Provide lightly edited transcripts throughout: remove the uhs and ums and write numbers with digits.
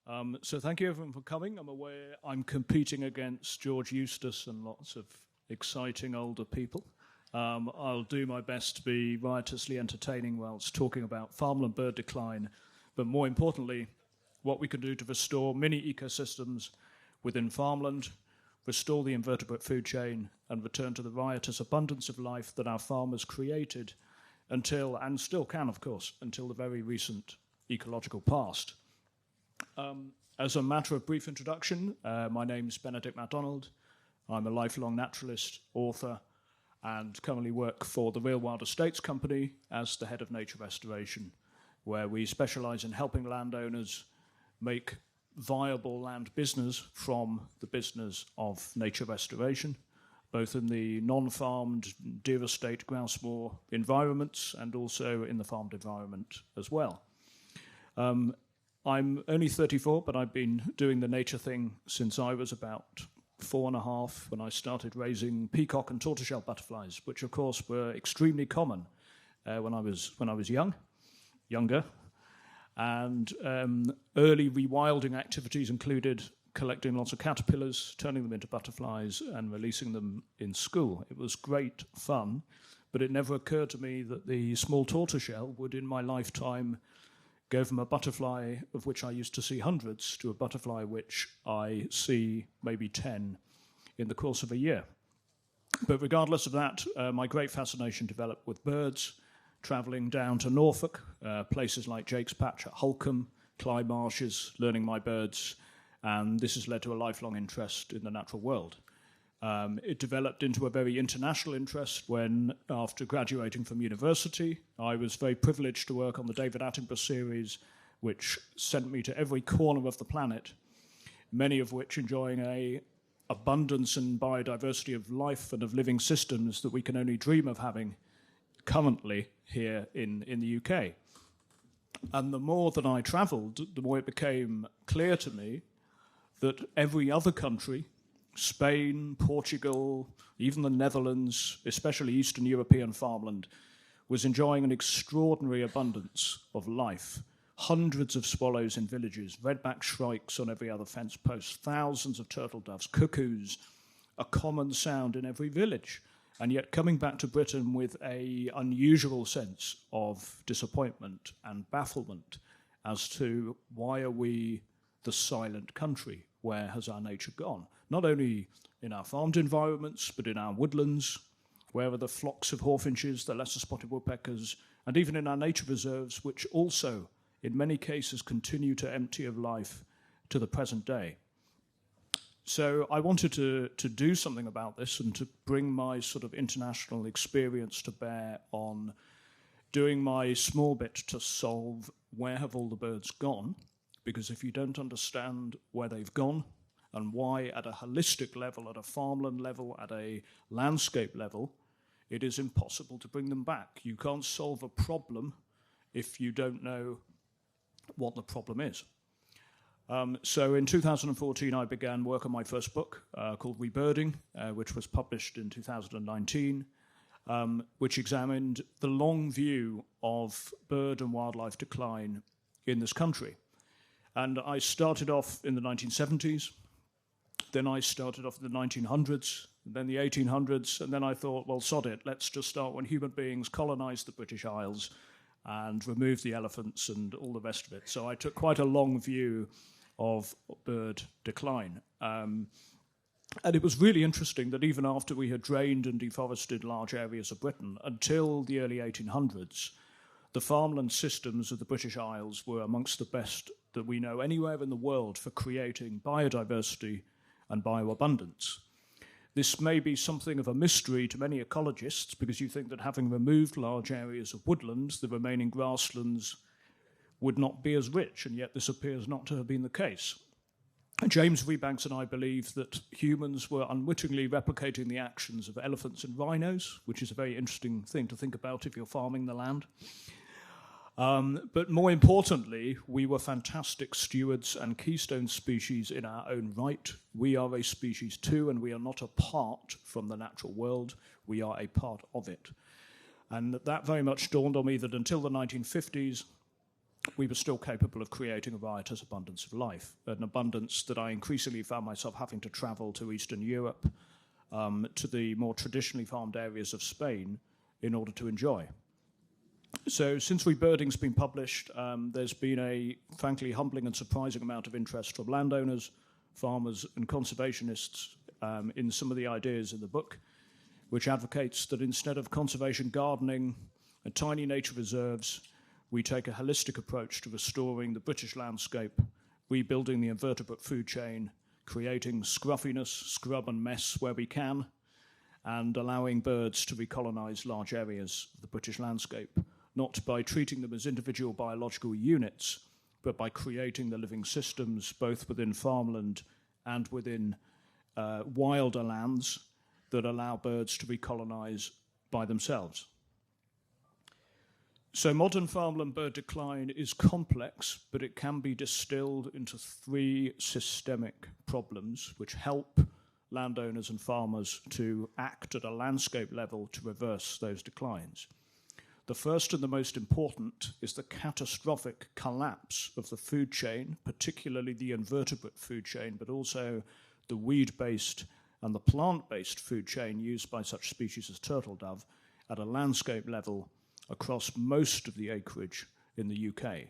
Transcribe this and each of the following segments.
So thank you everyone for coming. I'm aware I'm competing against George Eustace and lots of exciting older people. I'll do my best to be riotously entertaining whilst talking about farmland bird decline, but more importantly, what we can do to restore mini ecosystems within farmland, restore the invertebrate food chain, and return to the riotous abundance of life that our farmers created until, and still can of course, until the very recent ecological past. As a matter of brief introduction, my name's Macdonald. I'm a lifelong naturalist, author, and currently work for the Real Wild Estates Company as the head of nature restoration, where we specialize in helping landowners make viable land business from the business of nature restoration, both in the non-farmed deer estate grouse-moor environments and also in the farmed environment as well. I'm only 34, but I've been doing the nature thing since I was about 4.5 when I started raising peacock and tortoiseshell butterflies, which of course were extremely common when I was younger. And early rewilding activities included collecting lots of caterpillars, turning them into butterflies, and releasing them in school. It was great fun, but it never occurred to me that the small tortoiseshell would, in my lifetime, go from a butterfly of which I used to see hundreds to a butterfly which I see maybe 10 in the course of a year. But regardless of that, my great fascination developed with birds, travelling down to Norfolk, places like Jake's Patch at Holcombe, Clyde Marshes, learning my birds, and this has led to a lifelong interest in the natural world. It developed into a very international interest when, after graduating from university, I was very privileged to work on the David Attenborough series, which sent me to every corner of the planet, many of which enjoying an abundance and biodiversity of life and of living systems that we can only dream of having currently here in the UK. And the more that I travelled, the more it became clear to me that every other country, Spain, Portugal, even the Netherlands, especially Eastern European farmland, was enjoying an extraordinary abundance of life. Hundreds of swallows in villages, redback shrikes on every other fence post, thousands of turtle doves, cuckoos, a common sound in every village. And yet coming back to Britain with an unusual sense of disappointment and bafflement as to why are we the silent country? Where has our nature gone? Not only in our farmed environments, but in our woodlands, where are the flocks of hawfinches, the lesser spotted woodpeckers, and even in our nature reserves, which also, in many cases, continue to empty of life to the present day. So I wanted to do something about this and to bring my sort of international experience to bear on doing my small bit to solve where have all the birds gone, because if you don't understand where they've gone and why at a holistic level, at a farmland level, at a landscape level, it is impossible to bring them back. You can't solve a problem if you don't know what the problem is. So in 2014, I began work on my first book called Rebirding, which was published in 2019, which examined the long view of bird and wildlife decline in this country. And I started off in the 1970s, then I started off in the 1900s, then the 1800s, and then I thought, well, sod it, let's just start when human beings colonized the British Isles and removed the elephants and all the rest of it. So I took quite a long view of bird decline. And it was really interesting that even after we had drained and deforested large areas of Britain, until the early 1800s, the farmland systems of the British Isles were amongst the best that we know anywhere in the world for creating biodiversity and bioabundance. This may be something of a mystery to many ecologists because you think that having removed large areas of woodlands, the remaining grasslands would not be as rich, and yet this appears not to have been the case. James Rebanks and I believe that humans were unwittingly replicating the actions of elephants and rhinos, which is a very interesting thing to think about if you're farming the land. But more importantly, we were fantastic stewards and keystone species in our own right. We are a species too, and we are not apart from the natural world. We are a part of it. And that very much dawned on me that until the 1950s, we were still capable of creating a riotous abundance of life, an abundance that I increasingly found myself having to travel to Eastern Europe, to the more traditionally farmed areas of Spain in order to enjoy. So since Rebirding's been published, there's been a frankly humbling and surprising amount of interest from landowners, farmers and conservationists in some of the ideas in the book, which advocates that instead of conservation gardening and tiny nature reserves, we take a holistic approach to restoring the British landscape, rebuilding the invertebrate food chain, creating scruffiness, scrub and mess where we can, and allowing birds to recolonize large areas of the British landscape, not by treating them as individual biological units, but by creating the living systems both within farmland and within wilder lands that allow birds to recolonize by themselves. So modern farmland bird decline is complex, but it can be distilled into 3 systemic problems which help landowners and farmers to act at a landscape level to reverse those declines. The first and the most important is the catastrophic collapse of the food chain, particularly the invertebrate food chain, but also the weed-based and the plant-based food chain used by such species as turtle dove at a landscape level across most of the acreage in the UK.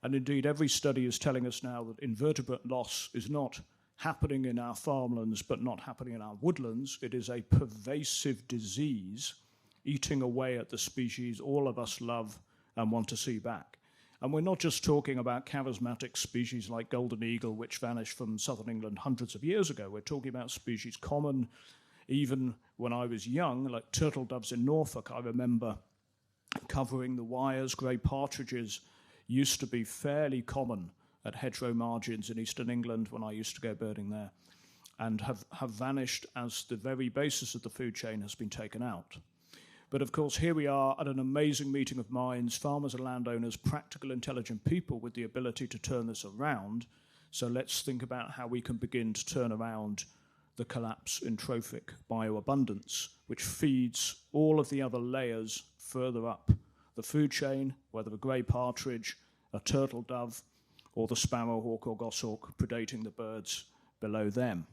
And indeed, every study is telling us now that invertebrate loss is not happening in our farmlands, but not happening in our woodlands. It is a pervasive disease eating away at the species all of us love and want to see back. And we're not just talking about charismatic species like golden eagle, which vanished from southern England hundreds of years ago. We're talking about species common even when I was young, like turtle doves in Norfolk. I remember covering the wires. Grey partridges used to be fairly common at hedgerow margins in eastern England when I used to go birding there, and have vanished as the very basis of the food chain has been taken out. But of course, here we are at an amazing meeting of minds, farmers and landowners, practical, intelligent people with the ability to turn this around. So let's think about how we can begin to turn around the collapse in trophic bioabundance, which feeds all of the other layers further up the food chain, whether a grey partridge, a turtle dove, or the sparrowhawk or goshawk predating the birds below them.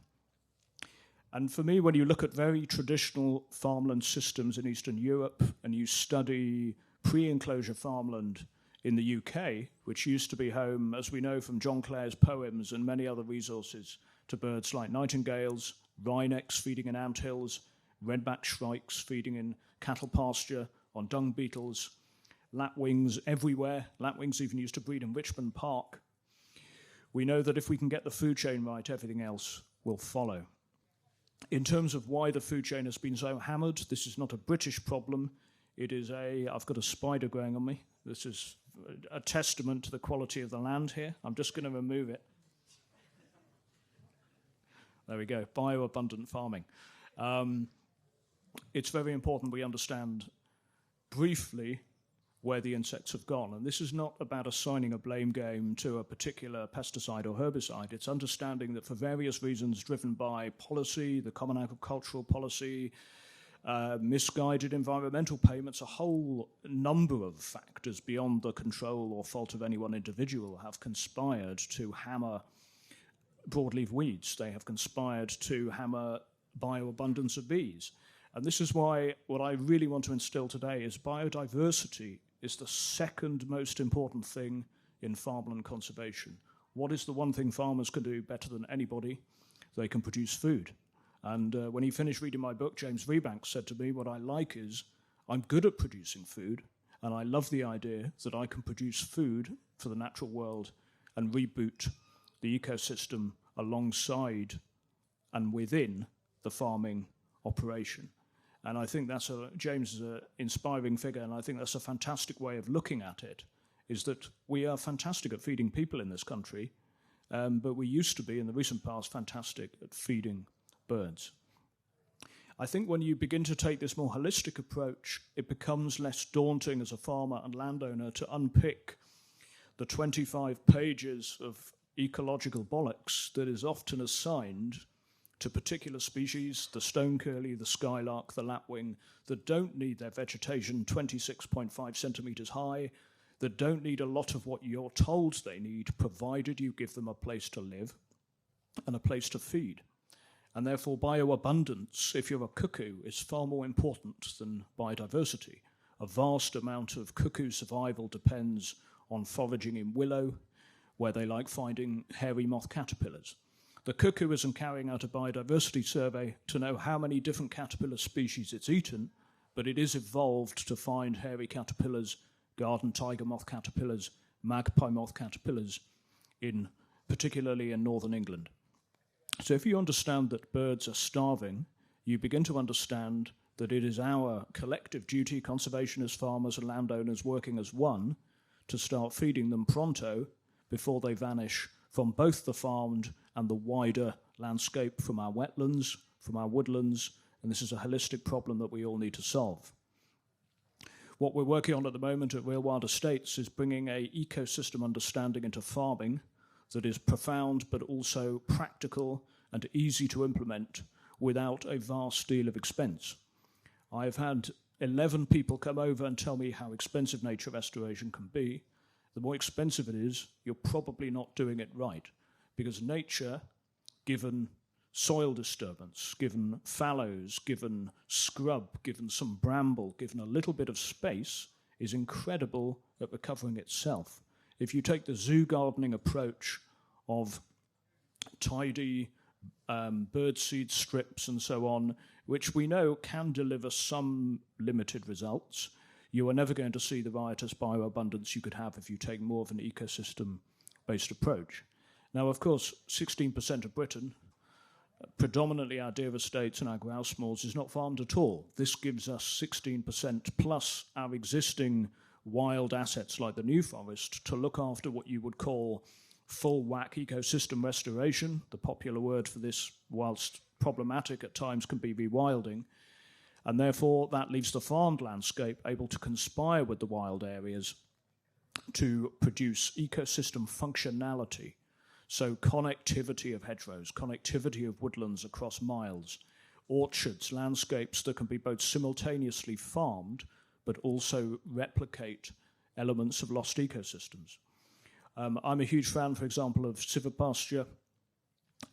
And for me, when you look at very traditional farmland systems in Eastern Europe and you study pre-enclosure farmland in the UK, which used to be home, as we know from John Clare's poems and many other resources, to birds like nightingales, wrynecks feeding in anthills, red-backed shrikes feeding in cattle pasture, on dung beetles, lapwings everywhere. Lapwings even used to breed in Richmond Park. We know that if we can get the food chain right, everything else will follow. In terms of why the food chain has been so hammered, this is not a British problem. It is I've got a spider growing on me. This is a testament to the quality of the land here. I'm just going to remove it. There we go, bioabundant farming. It's very important we understand briefly where the insects have gone. And this is not about assigning a blame game to a particular pesticide or herbicide. It's understanding that for various reasons driven by policy, the common agricultural policy, misguided environmental payments, a whole number of factors beyond the control or fault of any one individual have conspired to hammer broadleaf weeds. They have conspired to hammer bioabundance of bees. And this is why what I really want to instill today is biodiversity is the second most important thing in farmland conservation. What is the one thing farmers can do better than anybody? They can produce food. And when he finished reading my book, James Rebanks said to me, what I like is I'm good at producing food, and I love the idea that I can produce food for the natural world and reboot the ecosystem alongside and within the farming operation. And I think James is an inspiring figure, and I think that's a fantastic way of looking at it, is that we are fantastic at feeding people in this country, but we used to be, in the recent past, fantastic at feeding birds. I think when you begin to take this more holistic approach, it becomes less daunting as a farmer and landowner to unpick the 25 pages of ecological bollocks that is often assigned to particular species, the stone curlew, the skylark, the lapwing, that don't need their vegetation 26.5 centimetres high. that don't need a lot of what you're told they need, provided you give them a place to live and a place to feed. And therefore, bioabundance, if you're a cuckoo, is far more important than biodiversity. A vast amount of cuckoo survival depends on foraging in willow, where they like finding hairy moth caterpillars. The cuckoo isn't carrying out a biodiversity survey to know how many different caterpillar species it's eaten, but it is evolved to find hairy caterpillars, garden tiger moth caterpillars, magpie moth caterpillars, particularly in northern England. So if you understand that birds are starving, you begin to understand that it is our collective duty, conservationists, farmers and landowners working as one, to start feeding them pronto before they vanish from both the farmed and the wider landscape, from our wetlands, from our woodlands, and this is a holistic problem that we all need to solve. What we're working on at the moment at Real Wild Estates is bringing an ecosystem understanding into farming that is profound but also practical and easy to implement without a vast deal of expense. I've had 11 people come over and tell me how expensive nature restoration can be. The more expensive it is, you're probably not doing it right, because nature, given soil disturbance, given fallows, given scrub, given some bramble, given a little bit of space, is incredible at recovering itself. If you take the zoo gardening approach of tidy birdseed strips and so on, which we know can deliver some limited results, you are never going to see the riotous bioabundance you could have if you take more of an ecosystem-based approach. Now, of course, 16% of Britain, predominantly our deer estates and our grouse moors, is not farmed at all. This gives us 16% plus our existing wild assets like the New Forest to look after what you would call full whack ecosystem restoration. The popular word for this, whilst problematic at times, can be rewilding. And therefore, that leaves the farmed landscape able to conspire with the wild areas to produce ecosystem functionality. So connectivity of hedgerows, connectivity of woodlands across miles, orchards, landscapes that can be both simultaneously farmed but also replicate elements of lost ecosystems. I'm a huge fan, for example, of silvopasture,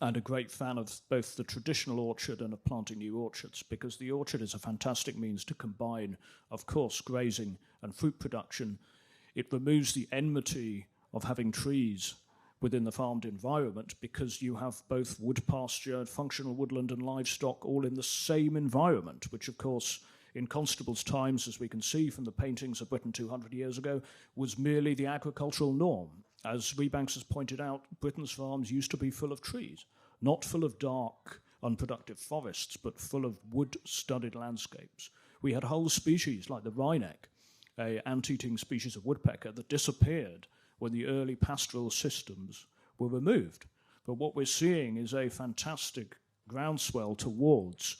and a great fan of both the traditional orchard and of planting new orchards, because the orchard is a fantastic means to combine, of course, grazing and fruit production. It removes the enmity of having trees within the farmed environment, because you have both wood pasture, functional woodland and livestock all in the same environment, which, of course, in Constable's times, as we can see from the paintings of Britain 200 years ago, was merely the agricultural norm. As Rebanks has pointed out, Britain's farms used to be full of trees, not full of dark, unproductive forests, but full of wood-studded landscapes. We had whole species like the wryneck, an ant-eating species of woodpecker, that disappeared when the early pastoral systems were removed. But what we're seeing is a fantastic groundswell towards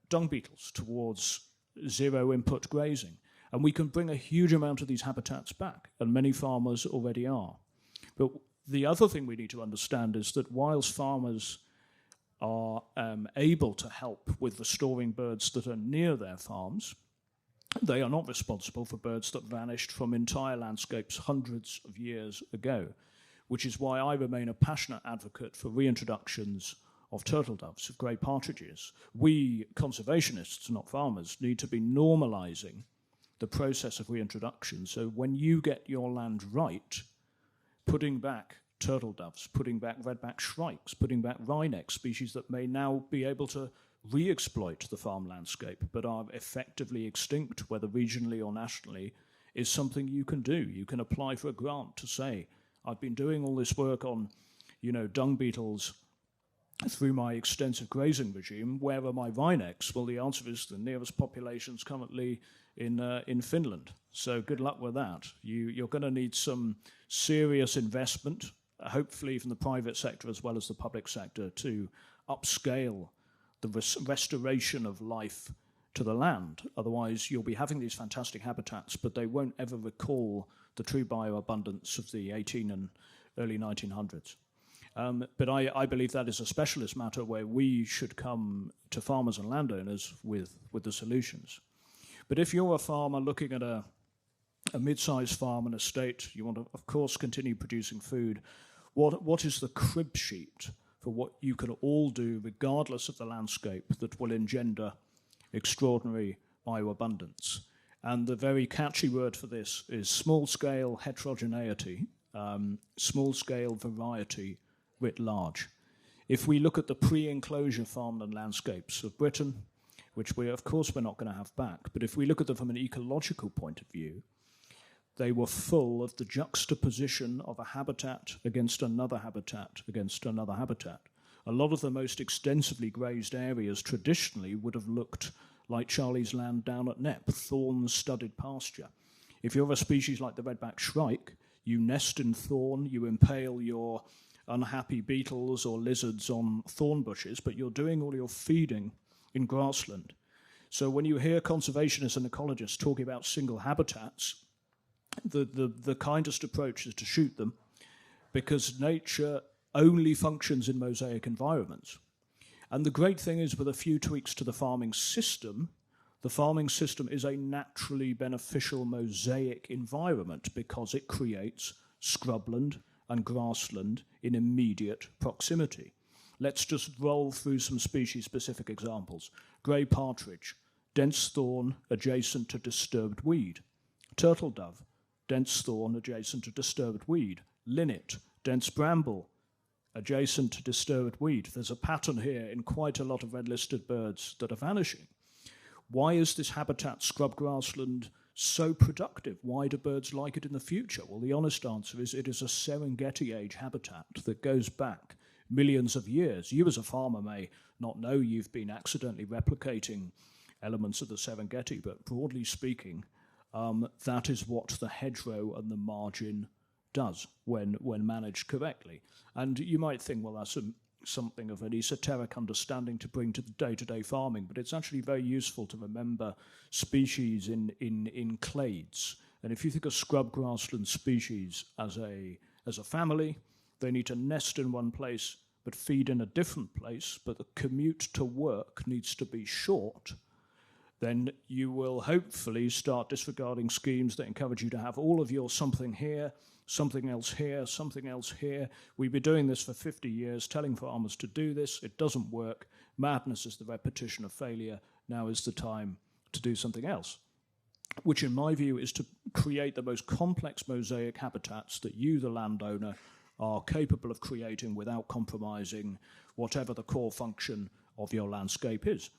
dung beetles, towards zero-input grazing. And we can bring a huge amount of these habitats back, and many farmers already are. But the other thing we need to understand is that whilst farmers are able to help with restoring birds that are near their farms, they are not responsible for birds that vanished from entire landscapes hundreds of years ago, which is why I remain a passionate advocate for reintroductions of turtle doves, of grey partridges. We conservationists, not farmers, need to be normalising the process of reintroduction. So when you get your land right, putting back turtle doves, putting back redback shrikes, putting back wryneck, species that may now be able to re-exploit the farm landscape but are effectively extinct, whether regionally or nationally, is something you can do. You can apply for a grant to say, I've been doing all this work on, dung beetles through my extensive grazing regime. Where are my wrynecks? Well, the answer is the nearest population's currently in Finland. So good luck with that. You're going to need some serious investment, hopefully from the private sector as well as the public sector, to upscale the restoration of life to the land. Otherwise, you'll be having these fantastic habitats, but they won't ever recall the true bioabundance of the 18 and early 1900s. But I believe that is a specialist matter where we should come to farmers and landowners with the solutions. But if you're a farmer looking at a a mid-sized farm and estate, you want to, of course, continue producing food. What is the crib sheet for what you can all do, regardless of the landscape, that will engender extraordinary bioabundance? And the very catchy word for this is small-scale heterogeneity, small-scale variety writ large. If we look at the pre-enclosure farmland landscapes of Britain, which we're not going to have back, but if we look at them from an ecological point of view, they were full of the juxtaposition of a habitat against another habitat against another habitat. A lot of the most extensively grazed areas traditionally would have looked like Charlie's Land down at Knepp, thorn-studded pasture. If you're a species like the redback shrike, you nest in thorn, you impale your unhappy beetles or lizards on thorn bushes, but you're doing all your feeding in grassland. So when you hear conservationists and ecologists talking about single habitats, the kindest approach is to shoot them, because nature only functions in mosaic environments. And the great thing is, with a few tweaks to the farming system is a naturally beneficial mosaic environment because it creates scrubland and grassland in immediate proximity. Let's just roll through some species-specific examples. Grey partridge, dense thorn adjacent to disturbed weed. Turtle dove, dense thorn adjacent to disturbed weed. Linnet, dense bramble, adjacent to disturbed weed. There's a pattern here in quite a lot of red-listed birds that are vanishing. Why is this habitat, scrub grassland, so productive? Why do birds like it in the future? Well, the honest answer is it is a Serengeti-age habitat that goes back millions of years. You as a farmer may not know you've been accidentally replicating elements of the Serengeti, but broadly speaking, that is what the hedgerow and the margin does when managed correctly. And you might think, well, that's something of an esoteric understanding to bring to the day-to-day farming, but it's actually very useful to remember species in clades. And if you think of scrub grassland species as a family, they need to nest in one place but feed in a different place, but the commute to work needs to be short, then you will hopefully start disregarding schemes that encourage you to have all of your something here, something else here, something else here. We've been doing this for 50 years, telling farmers to do this. It doesn't work. Madness is the repetition of failure. Now is the time to do something else, which in my view is to create the most complex mosaic habitats that you, the landowner, are capable of creating without compromising whatever the core function of your landscape is.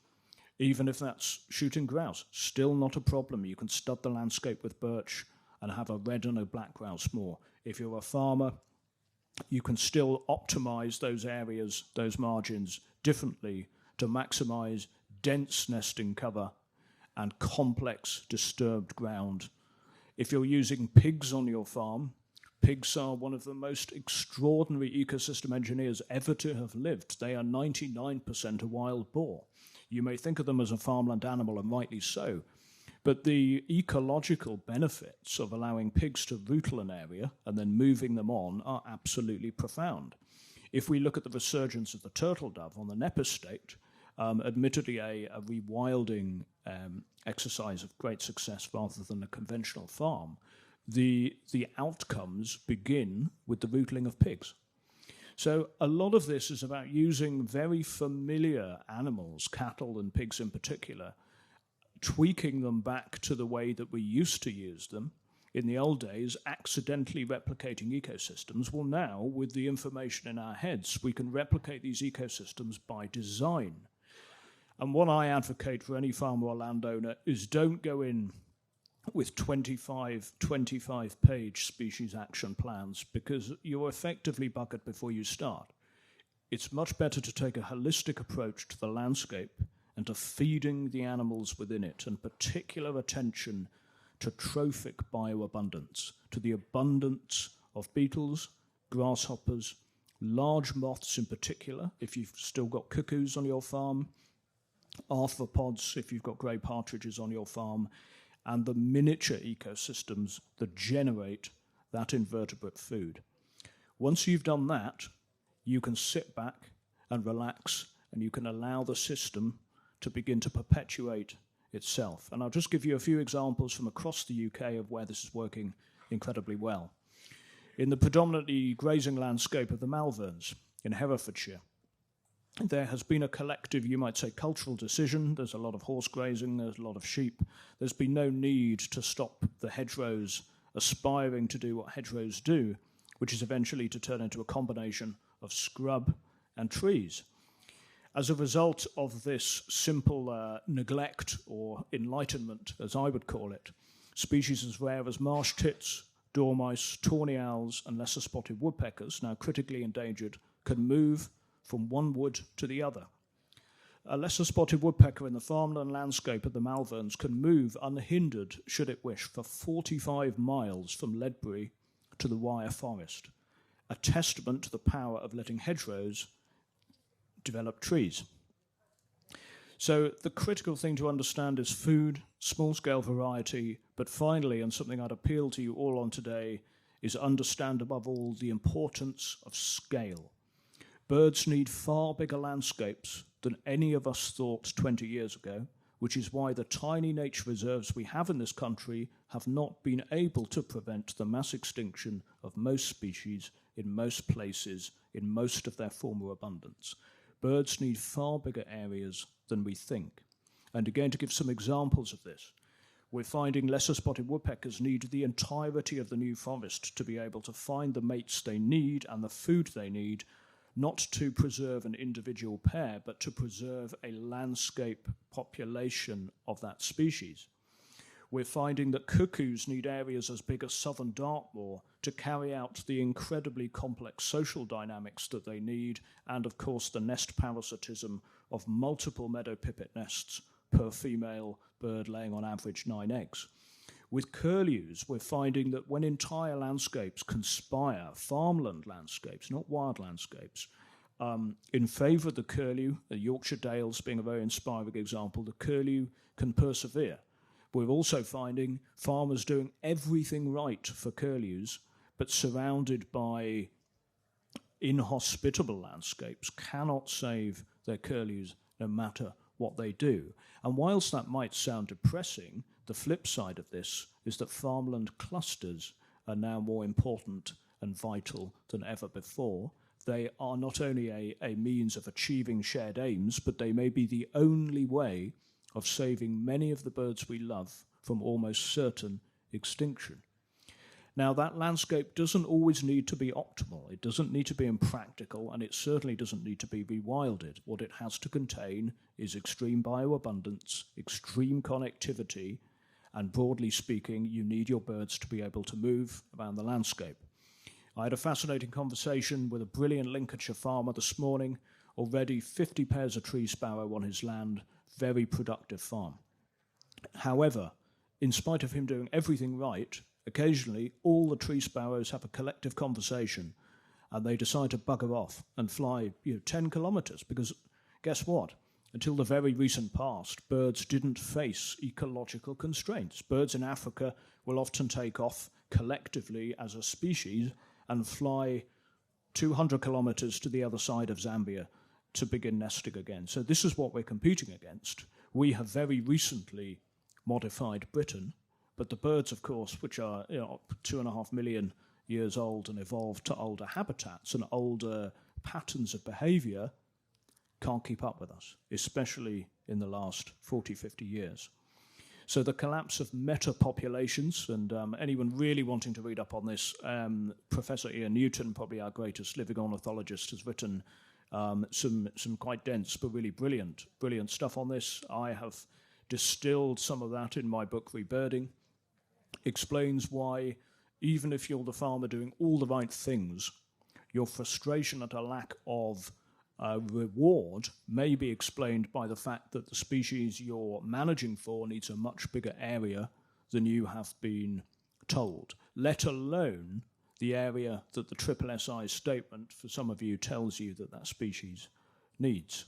Even if that's shooting grouse, still not a problem. You can stud the landscape with birch and have a red and a black grouse moor. If you're a farmer, you can still optimize those areas, those margins, differently to maximize dense nesting cover and complex disturbed ground. If you're using pigs on your farm, pigs are one of the most extraordinary ecosystem engineers ever to have lived. They are 99% a wild boar. You may think of them as a farmland animal, and rightly so, but the ecological benefits of allowing pigs to rootle an area and then moving them on are absolutely profound. If we look at the resurgence of the turtle dove on the Knepp estate, admittedly a rewilding exercise of great success rather than a conventional farm, the outcomes begin with the rootling of pigs. So a lot of this is about using very familiar animals, cattle and pigs in particular, tweaking them back to the way that we used to use them in the old days, accidentally replicating ecosystems. Well, now, with the information in our heads, we can replicate these ecosystems by design. And what I advocate for any farmer or landowner is don't go in with 25-page species action plans, because you're effectively buggered before you start. It's much better to take a holistic approach to the landscape and to feeding the animals within it, and particular attention to trophic bioabundance, to the abundance of beetles, grasshoppers, large moths in particular, if you've still got cuckoos on your farm, arthropods if you've got grey partridges on your farm, and the miniature ecosystems that generate that invertebrate food. Once you've done that, you can sit back and relax, and you can allow the system to begin to perpetuate itself. And I'll just give you a few examples from across the UK of where this is working incredibly well. In the predominantly grazing landscape of the Malverns in Herefordshire, there has been a collective, you might say, cultural decision. There's a lot of horse grazing, there's a lot of sheep. There's been no need to stop the hedgerows aspiring to do what hedgerows do, which is eventually to turn into a combination of scrub and trees. As a result of this simple neglect or enlightenment, as I would call it, species as rare as marsh tits, dormice, tawny owls, and lesser spotted woodpeckers, now critically endangered, can move from one wood to the other. A lesser spotted woodpecker in the farmland landscape of the Malverns can move unhindered, should it wish, for 45 miles from Ledbury to the Wyre Forest, a testament to the power of letting hedgerows develop trees. So the critical thing to understand is food, small-scale variety, but finally, and something I'd appeal to you all on today, is understand above all the importance of scale. Birds need far bigger landscapes than any of us thought 20 years ago, which is why the tiny nature reserves we have in this country have not been able to prevent the mass extinction of most species in most places in most of their former abundance. Birds need far bigger areas than we think. And again, to give some examples of this, we're finding lesser spotted woodpeckers need the entirety of the new forest to be able to find the mates they need and the food they need, not to preserve an individual pair, but to preserve a landscape population of that species. We're finding that cuckoos need areas as big as southern Dartmoor to carry out the incredibly complex social dynamics that they need, and of course the nest parasitism of multiple meadow pipit nests per female bird laying on average 9 eggs. With curlews, we're finding that when entire landscapes conspire, farmland landscapes, not wild landscapes, in favour of the curlew, the Yorkshire Dales being a very inspiring example, the curlew can persevere. We're also finding farmers doing everything right for curlews, but surrounded by inhospitable landscapes, cannot save their curlews no matter what they do. And whilst that might sound depressing, the flip side of this is that farmland clusters are now more important and vital than ever before. They are not only a means of achieving shared aims, but they may be the only way of saving many of the birds we love from almost certain extinction. Now, that landscape doesn't always need to be optimal. It doesn't need to be impractical, and it certainly doesn't need to be rewilded. What it has to contain is extreme bioabundance, extreme connectivity, and broadly speaking, you need your birds to be able to move around the landscape. I had a fascinating conversation with a brilliant Lincolnshire farmer this morning, already 50 pairs of tree sparrow on his land, very productive farm. However, in spite of him doing everything right, occasionally all the tree sparrows have a collective conversation and they decide to bugger off and fly 10 kilometres because guess what? Until the very recent past, birds didn't face ecological constraints. Birds in Africa will often take off collectively as a species and fly 200 kilometres to the other side of Zambia to begin nesting again. So this is what we're competing against. We have very recently modified Britain, but the birds, of course, which are 2.5 million years old and evolved to older habitats and older patterns of behaviour, can't keep up with us, especially in the last 40, 50 years. So the collapse of meta-populations, and anyone really wanting to read up on this, Professor Ian Newton, probably our greatest living ornithologist, has written some quite dense but really brilliant stuff on this. I have distilled some of that in my book, Rebirding. Explains why, even if you're the farmer doing all the right things, your frustration at a lack of reward may be explained by the fact that the species you're managing for needs a much bigger area than you have been told, let alone the area that the SSSI statement for some of you tells you that that species needs.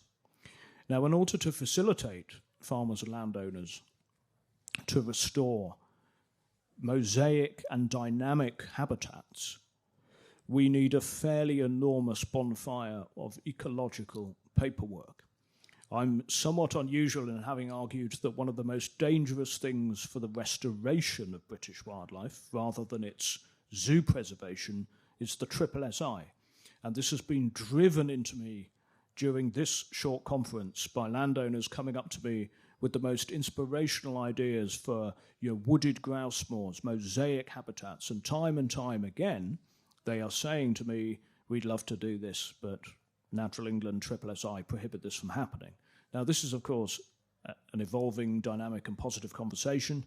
Now, in order to facilitate farmers and landowners to restore mosaic and dynamic habitats, we need a fairly enormous bonfire of ecological paperwork. I'm somewhat unusual in having argued that one of the most dangerous things for the restoration of British wildlife, rather than its zoo preservation, is the triple SI. And this has been driven into me during this short conference by landowners coming up to me with the most inspirational ideas for wooded grouse moors, mosaic habitats, and time again, they are saying to me, we'd love to do this, but Natural England triple SI prohibit this from happening. Now, this is, of course, an evolving, dynamic, and positive conversation.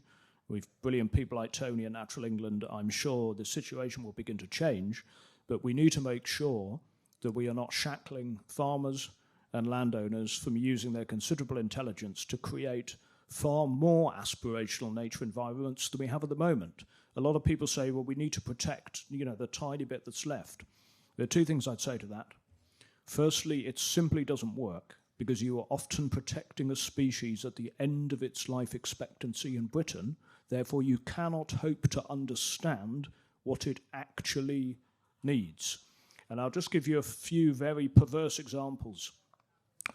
With brilliant people like Tony at Natural England, I'm sure the situation will begin to change, but we need to make sure that we are not shackling farmers and landowners from using their considerable intelligence to create far more aspirational nature environments than we have at the moment. A lot of people say, well, we need to protect, the tiny bit that's left. There are two things I'd say to that. Firstly, it simply doesn't work, because you are often protecting a species at the end of its life expectancy in Britain. Therefore, you cannot hope to understand what it actually needs. And I'll just give you a few very perverse examples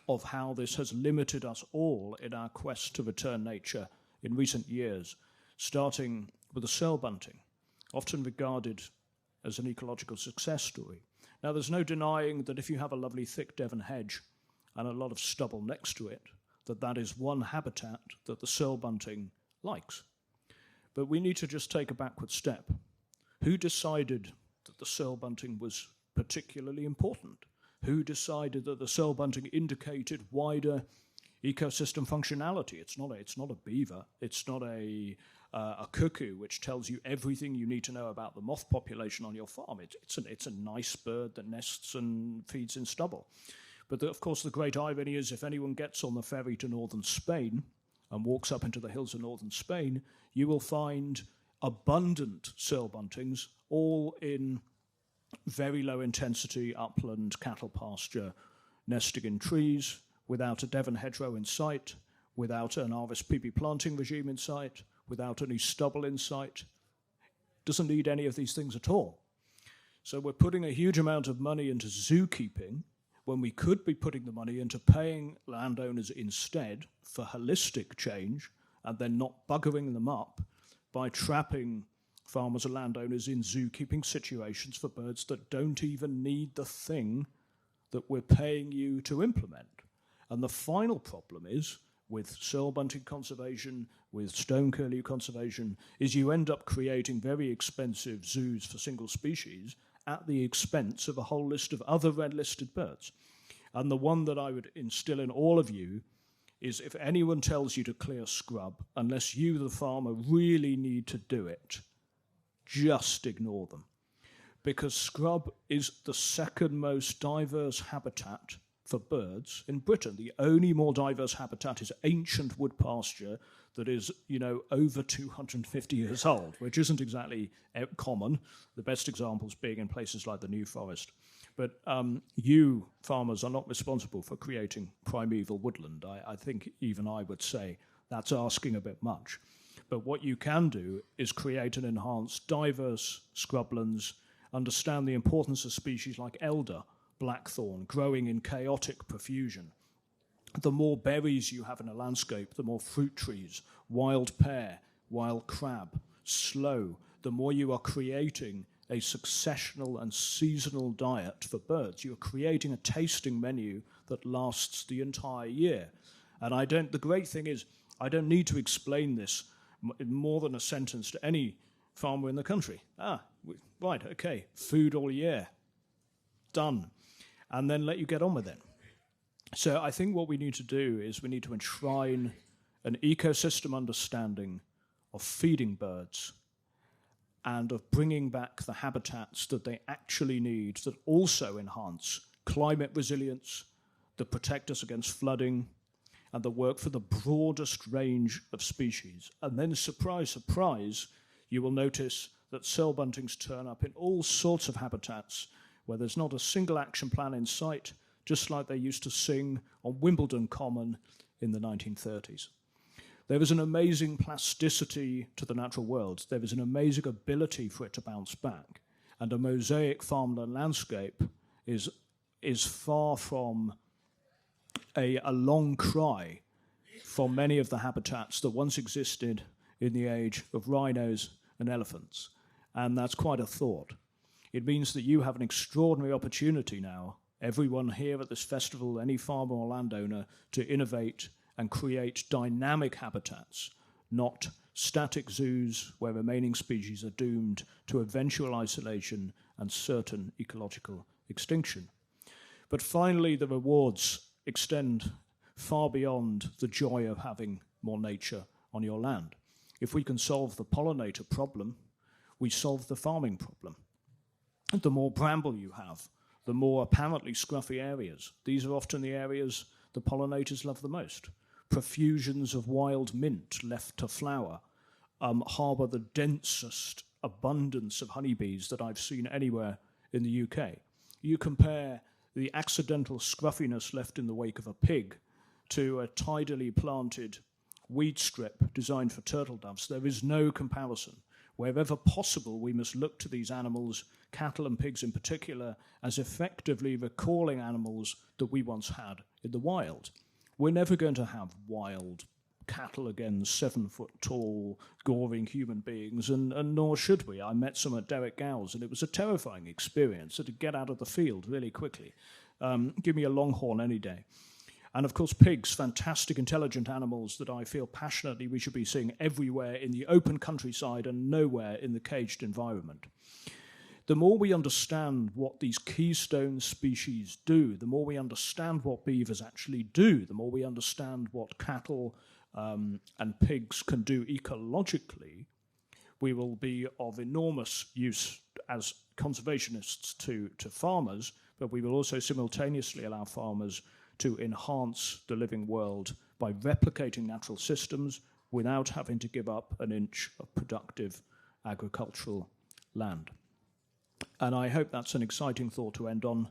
of how this has limited us all in our quest to return nature in recent years, starting with the seal bunting, often regarded as an ecological success story. Now, there's no denying that if you have a lovely thick Devon hedge and a lot of stubble next to it, that is one habitat that the seal bunting likes. But we need to just take a backward step. Who decided that the seal bunting was particularly important? Who decided that the seal bunting indicated wider ecosystem functionality? It's not a beaver. It's not a cuckoo, which tells you everything you need to know about the moth population on your farm. It's a nice bird that nests and feeds in stubble. But of course, the great irony is if anyone gets on the ferry to northern Spain and walks up into the hills of northern Spain, you will find abundant seal buntings, all in very low intensity upland cattle pasture, nesting in trees, without a Devon hedgerow in sight, without an RSPB planting regime in sight, without any stubble in sight. Doesn't need any of these things at all. So we're putting a huge amount of money into zookeeping when we could be putting the money into paying landowners instead for holistic change and then not buggering them up by trapping farmers and landowners in zookeeping situations for birds that don't even need the thing that we're paying you to implement. And the final problem is, with seal bunting conservation, with stone curlew conservation, is you end up creating very expensive zoos for single species at the expense of a whole list of other red-listed birds. And the one that I would instill in all of you is if anyone tells you to clear scrub, unless you, the farmer, really need to do it, just ignore them. Because scrub is the second most diverse habitat for birds in Britain. The only more diverse habitat is ancient wood pasture that is, over 250 years old, which isn't exactly common, the best examples being in places like the New Forest. But you, farmers, are not responsible for creating primeval woodland. I think even I would say that's asking a bit much. But what you can do is create and enhance diverse scrublands, understand the importance of species like elder, blackthorn, growing in chaotic profusion. The more berries you have in a landscape, the more fruit trees, wild pear, wild crab, sloe, the more you are creating a successional and seasonal diet for birds. You're creating a tasting menu that lasts the entire year. And the great thing is, I don't need to explain this in more than a sentence to any farmer in the country. Right, okay, food all year, done. And then let you get on with it. So I think what we need to do is we need to enshrine an ecosystem understanding of feeding birds and of bringing back the habitats that they actually need that also enhance climate resilience, that protect us against flooding, and that work for the broadest range of species. And then, surprise, surprise, you will notice that seal buntings turn up in all sorts of habitats where there's not a single action plan in sight, just like they used to sing on Wimbledon Common in the 1930s. There is an amazing plasticity to the natural world. There is an amazing ability for it to bounce back. And a mosaic farmland landscape is far from a long cry from many of the habitats that once existed in the age of rhinos and elephants. And that's quite a thought. It means that you have an extraordinary opportunity now, everyone here at this festival, any farmer or landowner, to innovate and create dynamic habitats, not static zoos where remaining species are doomed to eventual isolation and certain ecological extinction. But finally, the rewards extend far beyond the joy of having more nature on your land. If we can solve the pollinator problem, we solve the farming problem. The more bramble you have, the more apparently scruffy areas. These are often the areas the pollinators love the most. Profusions of wild mint left to flower harbour the densest abundance of honeybees that I've seen anywhere in the UK. You compare the accidental scruffiness left in the wake of a pig to a tidally planted weed strip designed for turtle doves. There is no comparison. Wherever possible, we must look to these animals, cattle and pigs in particular, as effectively recalling animals that we once had in the wild. We're never going to have wild cattle again, 7-foot-tall, goring human beings, and nor should we. I met some at Derek Gow's, and it was a terrifying experience to get out of the field really quickly. Give me a longhorn any day. And of course, pigs, fantastic, intelligent animals that I feel passionately we should be seeing everywhere in the open countryside and nowhere in the caged environment. The more we understand what these keystone species do, the more we understand what beavers actually do, the more we understand what cattle and pigs can do ecologically, we will be of enormous use as conservationists to farmers, but we will also simultaneously allow farmers to enhance the living world by replicating natural systems without having to give up an inch of productive agricultural land. And I hope that's an exciting thought to end on.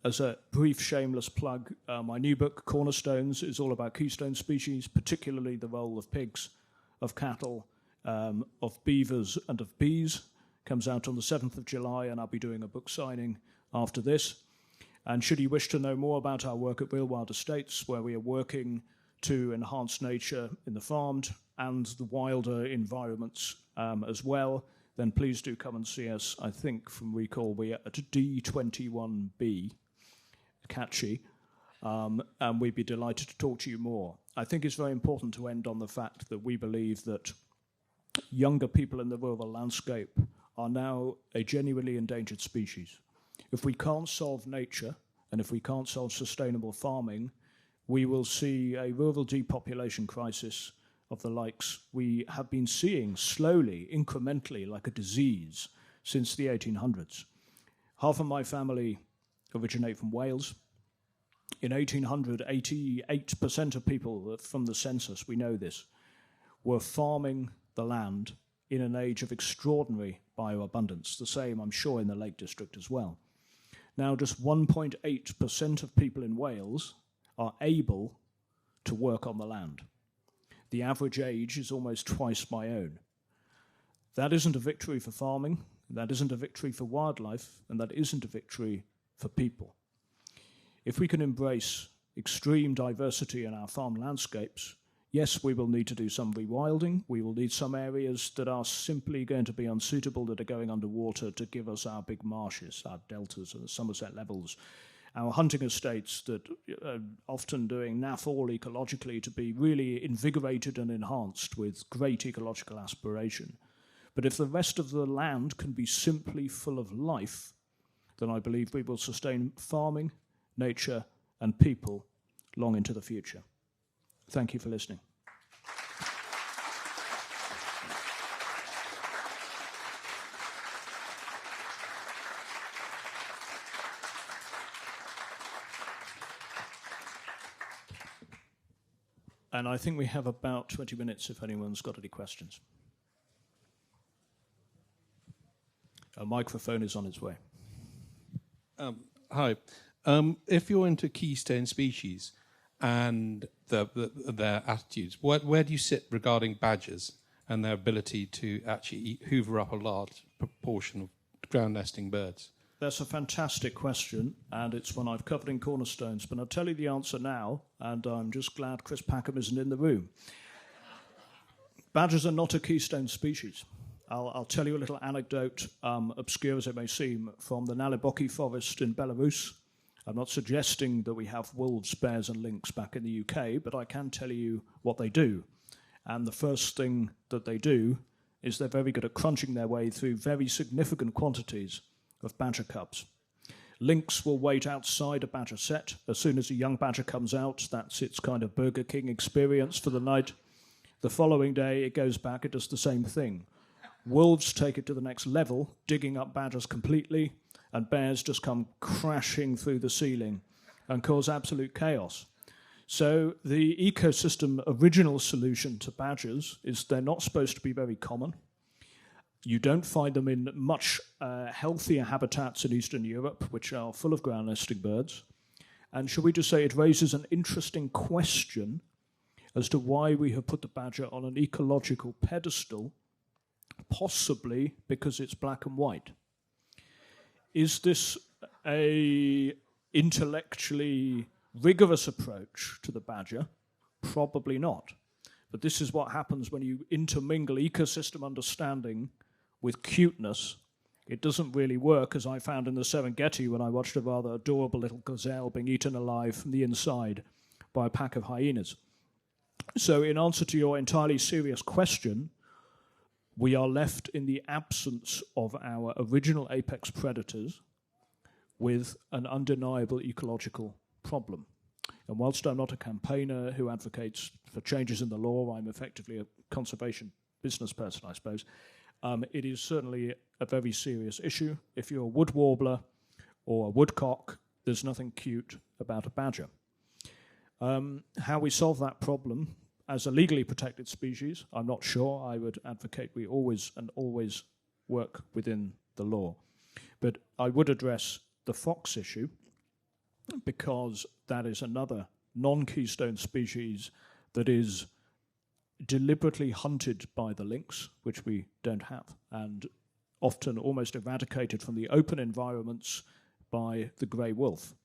As a brief shameless plug, my new book, Cornerstones, is all about keystone species, particularly the role of pigs, of cattle, of beavers and of bees. Comes out on the 7th of July, and I'll be doing a book signing after this. And should you wish to know more about our work at Real Wild Estates, where we are working to enhance nature in the farmed and the wilder environments as well, then please do come and see us. I think from recall we are at D21B, catchy, and we'd be delighted to talk to you more. I think it's very important to end on the fact that we believe that younger people in the rural landscape are now a genuinely endangered species. If we can't solve nature, and if we can't solve sustainable farming, we will see a rural depopulation crisis of the likes we have been seeing slowly, incrementally, like a disease since the 1800s. Half of my family originate from Wales. In 1800, 88% of people from the census, we know this, were farming the land in an age of extraordinary bioabundance. The same, I'm sure, in the Lake District as well. Now, just 1.8% of people in Wales are able to work on the land. The average age is almost twice my own. That isn't a victory for farming, that isn't a victory for wildlife, and that isn't a victory for people. If we can embrace extreme diversity in our farm landscapes, yes, we will need to do some rewilding. We will need some areas that are simply going to be unsuitable, that are going underwater to give us our big marshes, our deltas and the Somerset levels. Our hunting estates that are often doing naff all ecologically to be really invigorated and enhanced with great ecological aspiration. But if the rest of the land can be simply full of life, then I believe we will sustain farming, nature, and people long into the future. Thank you for listening. And I think we have about 20 minutes if anyone's got any questions. A microphone is on its way. Hi. If you're into keystone species and their attitudes, where do you sit regarding badgers and their ability to actually hoover up a large proportion of ground nesting birds? That's a fantastic question, and it's one I've covered in Cornerstones, but I'll tell you the answer now, and I'm just glad Chris Packham isn't in the room. Badgers are not a keystone species. I'll tell you a little anecdote, obscure as it may seem, from the Naliboki forest in Belarus. I'm not suggesting that we have wolves, bears and lynx back in the UK, but I can tell you what they do. And the first thing that they do is they're very good at crunching their way through very significant quantities of badger cubs. Lynx will wait outside a badger set. As soon as a young badger comes out, that's its kind of Burger King experience for the night. The following day, it goes back, it does the same thing. Wolves take it to the next level, digging up badgers completely, and bears just come crashing through the ceiling and cause absolute chaos. So the ecosystem original solution to badgers is they're not supposed to be very common. You don't find them in much healthier habitats in Eastern Europe, which are full of ground nesting birds. And shall we just say it raises an interesting question as to why we have put the badger on an ecological pedestal, possibly because it's black and white. Is this a intellectually rigorous approach to the badger? Probably not. But this is what happens when you intermingle ecosystem understanding with cuteness. It doesn't really work, as I found in the Serengeti when I watched a rather adorable little gazelle being eaten alive from the inside by a pack of hyenas. So in answer to your entirely serious question, we are left in the absence of our original apex predators with an undeniable ecological problem. And whilst I'm not a campaigner who advocates for changes in the law, I'm effectively a conservation business person, I suppose, it is certainly a very serious issue. If you're a wood warbler or a woodcock, there's nothing cute about a badger. How we solve that problem as a legally protected species, I'm not sure. I would advocate we always work within the law. But I would address the fox issue because that is another non-keystone species that is deliberately hunted by the lynx, which we don't have, and often almost eradicated from the open environments by the grey wolf.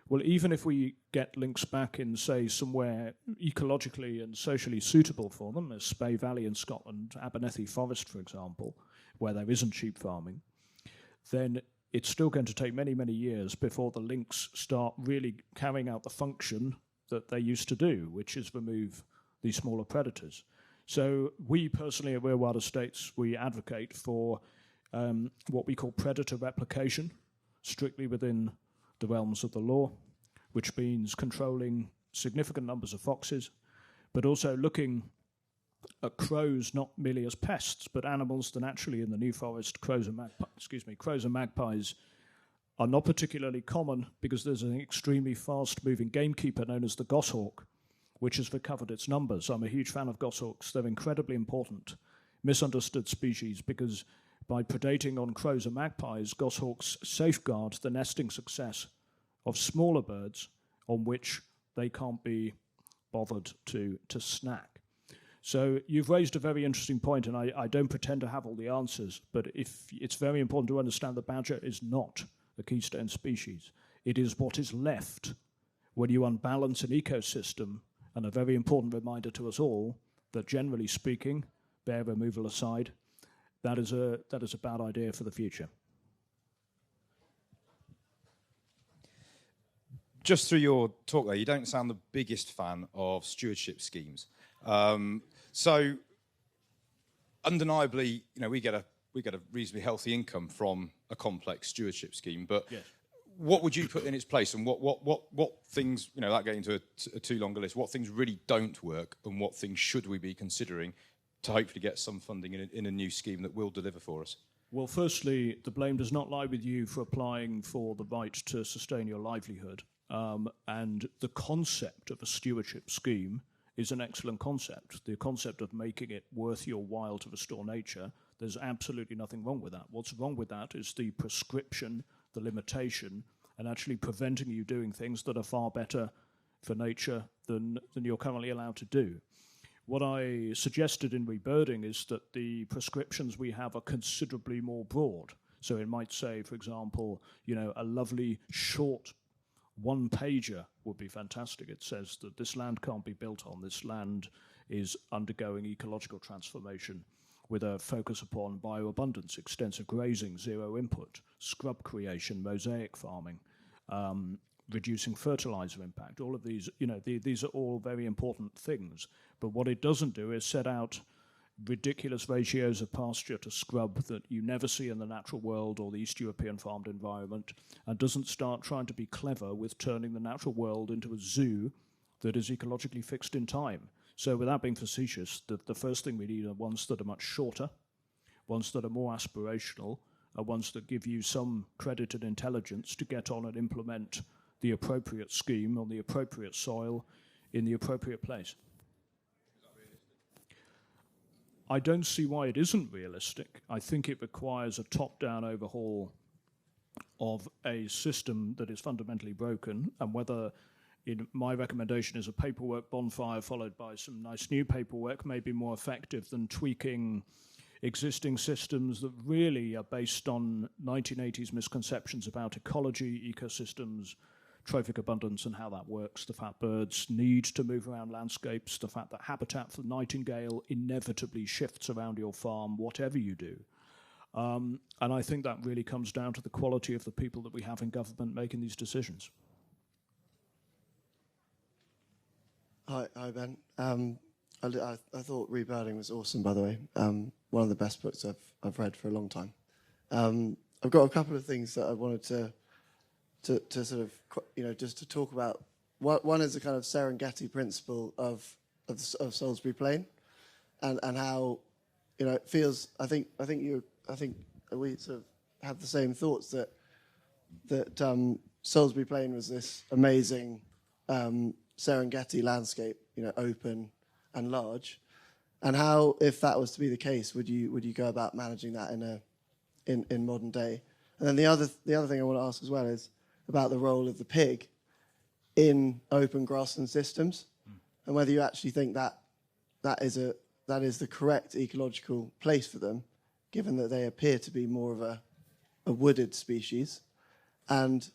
Well, even if we get lynx back in, say, somewhere ecologically and socially suitable for them, as Spey Valley in Scotland, Abernethy Forest, for example, where there isn't sheep farming, then it's still going to take many, many years before the lynx start really carrying out the function that they used to do, which is remove these smaller predators. So we personally at Real Wild Estates, we advocate for what we call predator replication, strictly within the realms of the law, which means controlling significant numbers of foxes, but also looking at crows not merely as pests, but animals that actually in the New Forest, crows and magpies are not particularly common because there's an extremely fast-moving gamekeeper known as the goshawk, which has recovered its numbers. I'm a huge fan of goshawks. They're incredibly important, misunderstood species because by predating on crows and magpies, goshawks safeguard the nesting success of smaller birds on which they can't be bothered to snack. So you've raised a very interesting point, and I don't pretend to have all the answers, but it's very important to understand the badger is not a keystone species. It is what is left when you unbalance an ecosystem, and a very important reminder to us all that generally speaking, bear removal aside, that is a bad idea for the future. Just through your talk there, you don't sound the biggest fan of stewardship schemes. So, undeniably, we get a reasonably healthy income from a complex stewardship scheme. But yes, what would you put in its place, and what things, without getting into a too long a list, what things really don't work, and what things should we be considering to hopefully get some funding in a new scheme that will deliver for us? Well, firstly, the blame does not lie with you for applying for the right to sustain your livelihood. And the concept of a stewardship scheme is an excellent concept. The concept of making it worth your while to restore nature, there's absolutely nothing wrong with that. What's wrong with that is the prescription, the limitation, and actually preventing you doing things that are far better for nature than you're currently allowed to do. What I suggested in rebirding is that the prescriptions we have are considerably more broad. So it might say, for example, a lovely short one-pager would be fantastic. It says that this land can't be built on. This land is undergoing ecological transformation with a focus upon bioabundance, extensive grazing, zero input, scrub creation, mosaic farming, reducing fertilizer impact. All of these, these are all very important things. But what it doesn't do is set out ridiculous ratios of pasture to scrub that you never see in the natural world or the East European farmed environment, and doesn't start trying to be clever with turning the natural world into a zoo that is ecologically fixed in time. So without being facetious, the first thing we need are ones that are much shorter, ones that are more aspirational, are ones that give you some credit and intelligence to get on and implement the appropriate scheme on the appropriate soil in the appropriate place. I don't see why it isn't realistic. I think it requires a top-down overhaul of a system that is fundamentally broken, and whether my recommendation is a paperwork bonfire followed by some nice new paperwork may be more effective than tweaking existing systems that really are based on 1980s misconceptions about ecology, ecosystems, trophic abundance and how that works, the fact birds need to move around landscapes, the fact that habitat for the nightingale inevitably shifts around your farm, whatever you do. And I think that really comes down to the quality of the people that we have in government making these decisions. Hi, Ben. I thought Rebirding was awesome, by the way. One of the best books I've read for a long time. I've got a couple of things that I wanted to sort of, just to talk about. One is the kind of Serengeti principle of Salisbury Plain, and how, it feels. I think we sort of have the same thoughts that Salisbury Plain was this amazing Serengeti landscape, open and large, and how, if that was to be the case, would you go about managing that in modern day? And then the other thing I want to ask as well is about the role of the pig in open grassland systems, and whether you actually think that is the correct ecological place for them, given that they appear to be more of a wooded species, and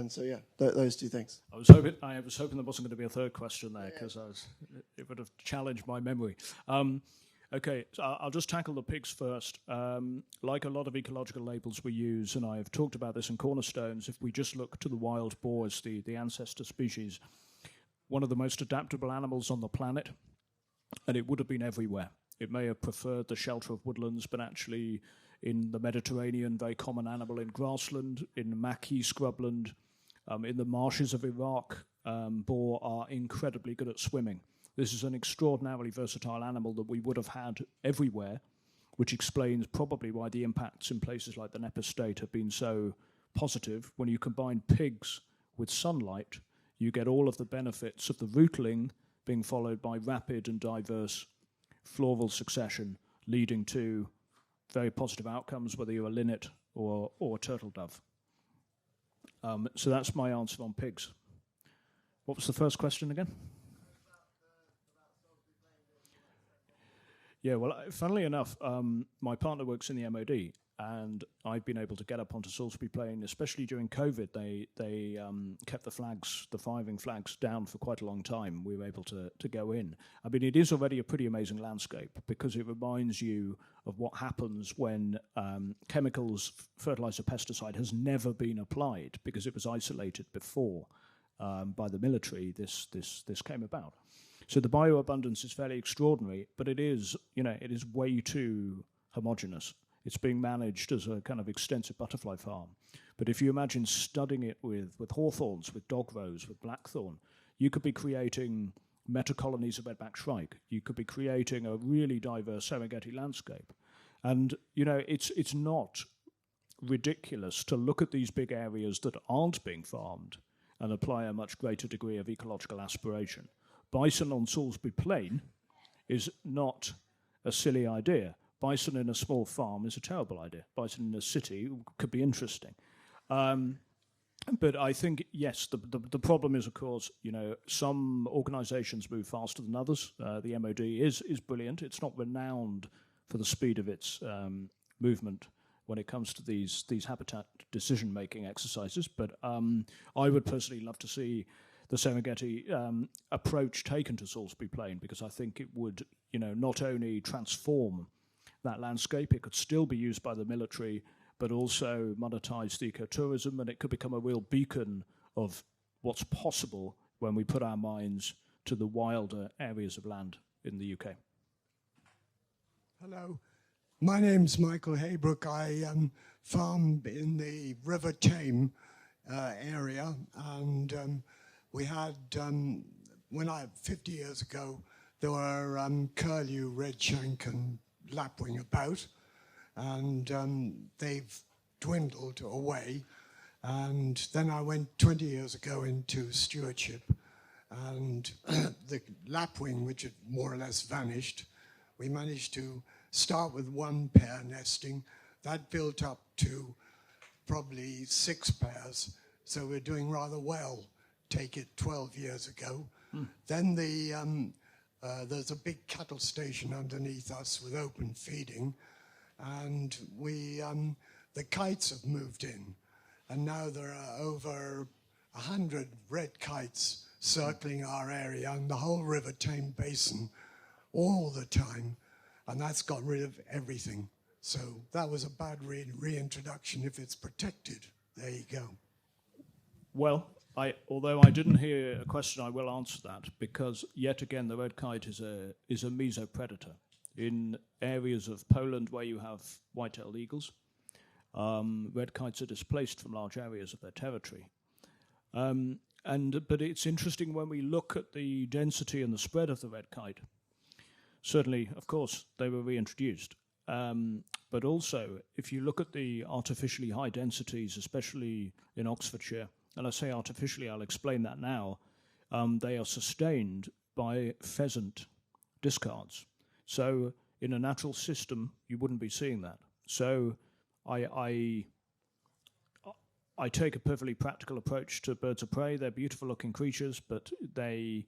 so yeah, those two things. I was hoping there wasn't going to be a third question there, because it would have challenged my memory. Okay, so I'll just tackle the pigs first. Like a lot of ecological labels we use, and I have talked about this in Cornerstones, if we just look to the wild boar as the ancestor species, one of the most adaptable animals on the planet, and it would have been everywhere. It may have preferred the shelter of woodlands, but actually in the Mediterranean, very common animal in grassland, in Maki scrubland, in the marshes of Iraq, boar are incredibly good at swimming. This is an extraordinarily versatile animal that we would have had everywhere, which explains probably why the impacts in places like the Napa State have been so positive. When you combine pigs with sunlight, you get all of the benefits of the rootling being followed by rapid and diverse floral succession, leading to very positive outcomes, whether you're a linnet or a turtle dove. So that's my answer on pigs. What was the first question again? Yeah, well, funnily enough, my partner works in the MOD, and I've been able to get up onto Salisbury Plain, especially during COVID. They kept the firing flags down for quite a long time. We were able to go in. I mean, it is already a pretty amazing landscape, because it reminds you of what happens when chemicals, fertilizer, pesticide has never been applied, because it was isolated before by the military. This came about. So the bioabundance is fairly extraordinary, but it is way too homogeneous. It's being managed as a kind of extensive butterfly farm. But if you imagine studding it with hawthorns, with dog rose, with blackthorn, you could be creating metacolonies of redback shrike. You could be creating a really diverse Serengeti landscape. And, it's not ridiculous to look at these big areas that aren't being farmed and apply a much greater degree of ecological aspiration. Bison on Salisbury Plain is not a silly idea. Bison in a small farm is a terrible idea. Bison in a city could be interesting. But I think, yes, the problem is, of course, some organisations move faster than others. The MOD is brilliant. It's not renowned for the speed of its movement when it comes to these habitat decision-making exercises. But I would personally love to see the Serengeti approach taken to Salisbury Plain, because I think it would, not only transform that landscape, it could still be used by the military, but also monetize the ecotourism, and it could become a real beacon of what's possible when we put our minds to the wilder areas of land in the UK. Hello, my name's Michael Haybrook. I farm in the River Tame area, and we had, 50 years ago, there were curlew, redshank and lapwing about, and they've dwindled away. And then I went 20 years ago into stewardship, and the lapwing, which had more or less vanished, we managed to start with one pair nesting. That built up to probably 6 pairs, so we're doing rather well. Take it 12 years ago. Then there's a big cattle station underneath us with open feeding, and the kites have moved in, and now there are over 100 red kites circling our area and the whole River Tame Basin all the time, and that's got rid of everything. So that was a bad reintroduction. If it's protected, there you go. Well, although I didn't hear a question, I will answer that, because yet again the red kite is a mesopredator. In areas of Poland where you have white-tailed eagles, red kites are displaced from large areas of their territory. But it's interesting when we look at the density and the spread of the red kite. Certainly, of course, they were reintroduced. But also, if you look at the artificially high densities, especially in Oxfordshire, and I say artificially, I'll explain that now, they are sustained by pheasant discards. So in a natural system, you wouldn't be seeing that. So I take a perfectly practical approach to birds of prey. They're beautiful-looking creatures, but they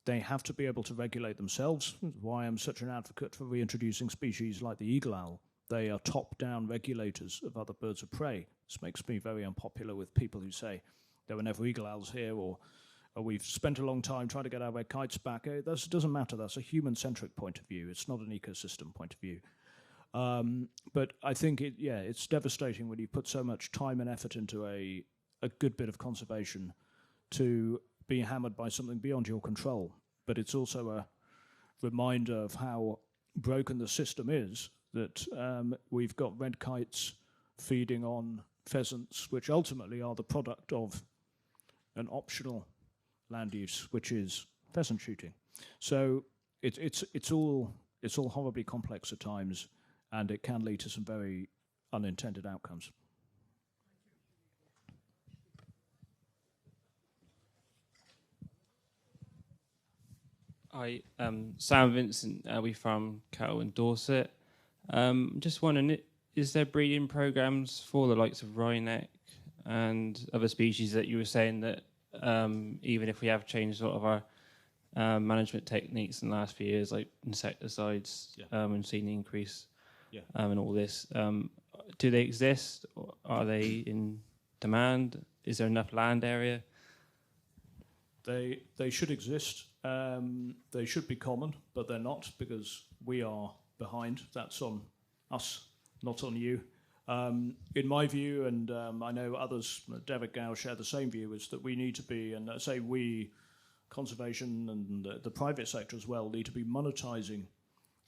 have to be able to regulate themselves. Why I'm such an advocate for reintroducing species like the eagle owl. They are top-down regulators of other birds of prey. This makes me very unpopular with people who say there were never eagle owls here, or we've spent a long time trying to get our red kites back. That doesn't matter. That's a human-centric point of view. It's not an ecosystem point of view. But I think it's devastating when you put so much time and effort into a good bit of conservation to be hammered by something beyond your control. But it's also a reminder of how broken the system is, that we've got red kites feeding on pheasants, which ultimately are the product of an optional land use, which is pheasant shooting. So it's all horribly complex at times, and it can lead to some very unintended outcomes. Hi, Sam Vincent. We farm cattle in Dorset. Just wondering, is there breeding programs for the likes of wryneck and other species that you were saying that even if we have changed a lot of our management techniques in the last few years, like insecticides, and seen the increase and all this, do they exist? Or are they in demand? Is there enough land area? They should exist. They should be common, but they're not, because we are behind. That's on us, not on you. In my view, and I know others, Derek Gow, share the same view, is that we need to be, and I say we, conservation and the private sector as well, need to be monetizing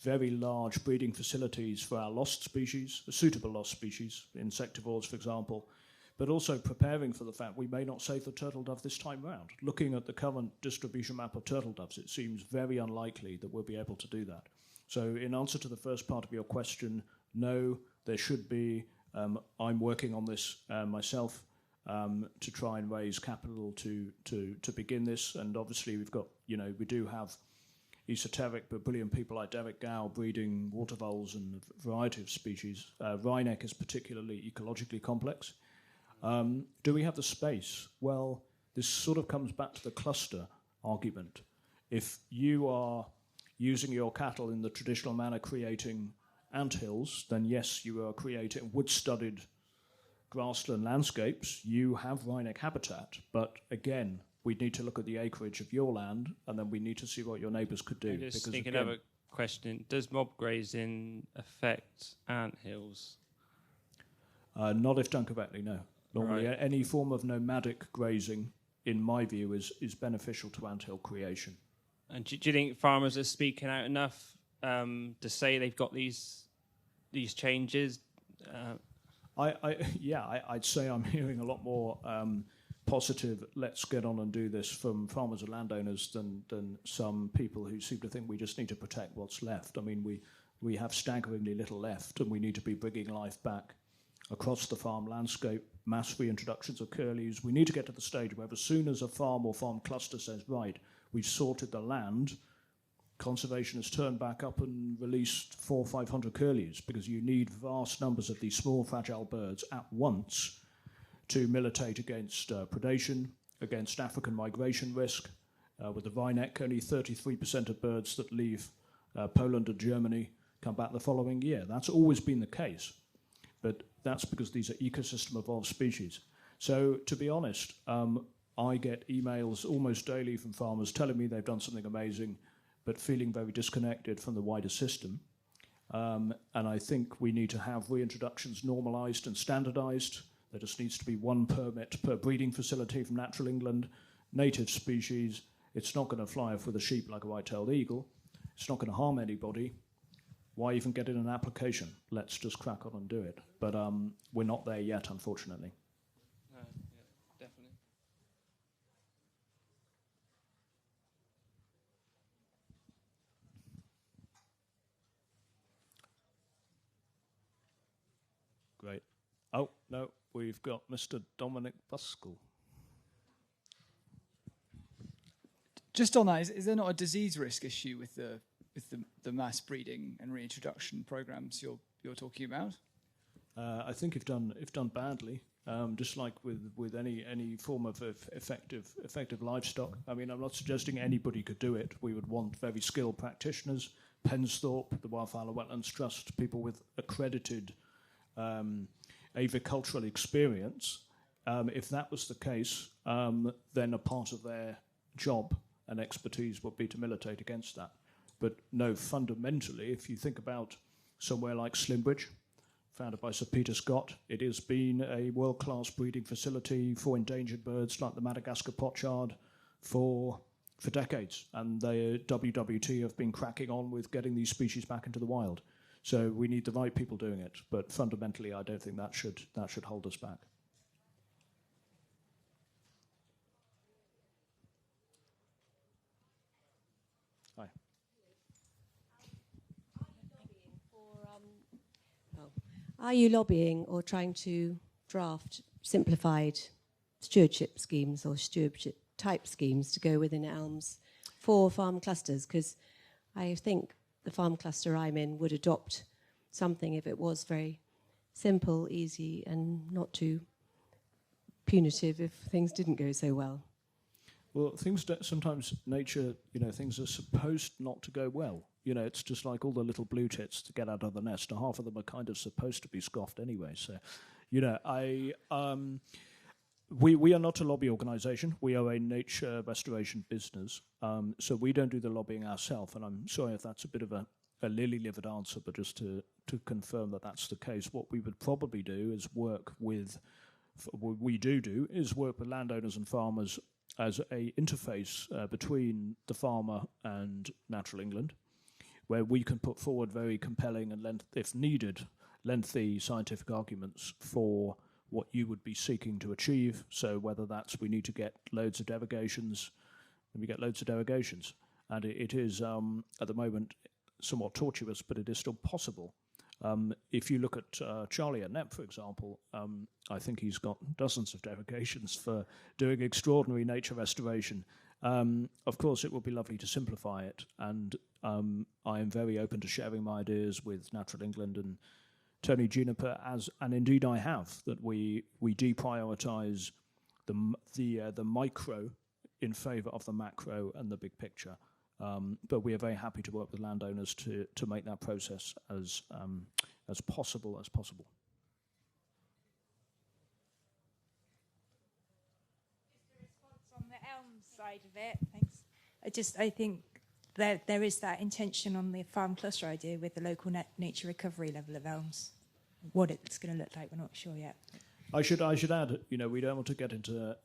very large breeding facilities for our lost species, suitable lost species, insectivores, for example, but also preparing for the fact we may not save the turtle dove this time round. Looking at the current distribution map of turtle doves, it seems very unlikely that we'll be able to do that. So in answer to the first part of your question, no, there should be. I'm working on this myself to try and raise capital to begin this. And obviously we've got, we do have esoteric but brilliant people like Derek Gow breeding water voles and a variety of species. Wryneck is particularly ecologically complex. Do we have the space? Well, this sort of comes back to the cluster argument. If you are using your cattle in the traditional manner, creating anthills, then yes, you are creating wood-studded grassland landscapes. You have wryneck habitat, but again, we need to look at the acreage of your land, and then we need to see what your neighbours could do. Just thinking of a question: does mob grazing affect anthills? Not if done correctly, no. Normally, Right. any form of nomadic grazing, in my view, is beneficial to anthill creation. And do you think farmers are speaking out enough to say they've got these changes? I'd say I'm hearing a lot more positive, let's get on and do this from farmers and landowners than some people who seem to think we just need to protect what's left. I mean, we have staggeringly little left, and we need to be bringing life back across the farm landscape, mass reintroductions of curlews. We need to get to the stage where as soon as a farm or farm cluster says, right, we've sorted the land, conservation has turned back up and released 400 or 500 curlews, because you need vast numbers of these small, fragile birds at once to militate against predation, against African migration risk. With the wryneck, only 33% of birds that leave Poland and Germany come back the following year. That's always been the case, but that's because these are ecosystem-evolved species. So, to be honest, I get emails almost daily from farmers telling me they've done something amazing, but feeling very disconnected from the wider system. And I think we need to have reintroductions normalised and standardised. There just needs to be one permit per breeding facility from Natural England. Native species, it's not going to fly off with a sheep like a white-tailed eagle. It's not going to harm anybody. Why even get in an application? Let's just crack on and do it. But we're not there yet, unfortunately. Yeah, definitely. Great. Oh, no, we've got Mr. Dominic Buskell. Just on that, is there not a disease risk issue with the mass breeding and reintroduction programs you're talking about? I think if done badly, just like with any form of effective livestock. I mean, I'm not suggesting anybody could do it. We would want very skilled practitioners. Pensthorpe, the Wildflower Wetlands Trust, people with accredited avicultural experience. If that was the case, then a part of their job and expertise would be to militate against that. But no, fundamentally, if you think about somewhere like Slimbridge, founded by Sir Peter Scott, it has been a world-class breeding facility for endangered birds like the Madagascar pochard for decades. And the WWT have been cracking on with getting these species back into the wild. So we need the right people doing it. But fundamentally, I don't think that should hold us back. Hi. Are you lobbying or trying to draft simplified stewardship schemes or stewardship type schemes to go within ELMS for farm clusters? Because I think the farm cluster I'm in would adopt something if it was very simple, easy, and not too punitive if things didn't go so well. Well, sometimes nature, things are supposed not to go well. It's just like all the little blue tits to get out of the nest. Half of them are kind of supposed to be scoffed anyway. So, we are not a lobby organisation. We are a nature restoration business. So we don't do the lobbying ourselves. And I'm sorry if that's a bit of a lily-livered answer, but just to confirm that that's the case, what we would probably do is work with landowners and farmers as a interface between the farmer and Natural England, where we can put forward very compelling and, if needed, lengthy scientific arguments for what you would be seeking to achieve. So whether that's we need to get loads of derogations, then we get loads of derogations. And it is, at the moment, somewhat tortuous, but it is still possible. If you look at Charlie at NEP, for example, I think he's got dozens of derogations for doing extraordinary nature restoration. Of course, it would be lovely to simplify it, and I am very open to sharing my ideas with Natural England and Tony Juniper, and indeed I have, that we deprioritise the micro in favour of the macro and the big picture. But we are very happy to work with landowners to make that process as possible as possible. Just a response on the elm side of it. Thanks. I think there is that intention on the farm cluster idea with the local nature recovery level of elms. What it's going to look like, we're not sure yet. I should add, we don't want to get into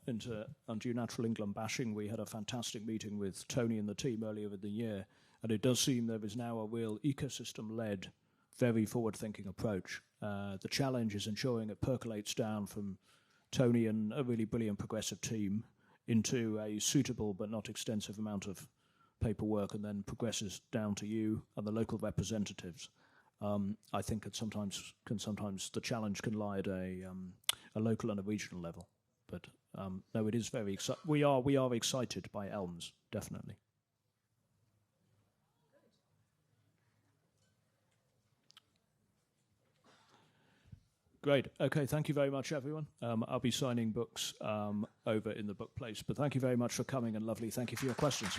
undue natural England bashing. We had a fantastic meeting with Tony and the team earlier in the year, and it does seem there is now a real ecosystem-led, very forward-thinking approach. The challenge is ensuring it percolates down from Tony and a really brilliant progressive team into a suitable but not extensive amount of paperwork, and then progresses down to you and the local representatives. I think sometimes the challenge can lie at a local and a regional level, but no, it is very exciting. We are excited by elms, definitely. Great. Okay, thank you very much, everyone. I'll be signing books over in the book place, but thank you very much for coming, and lovely. Thank you for your questions.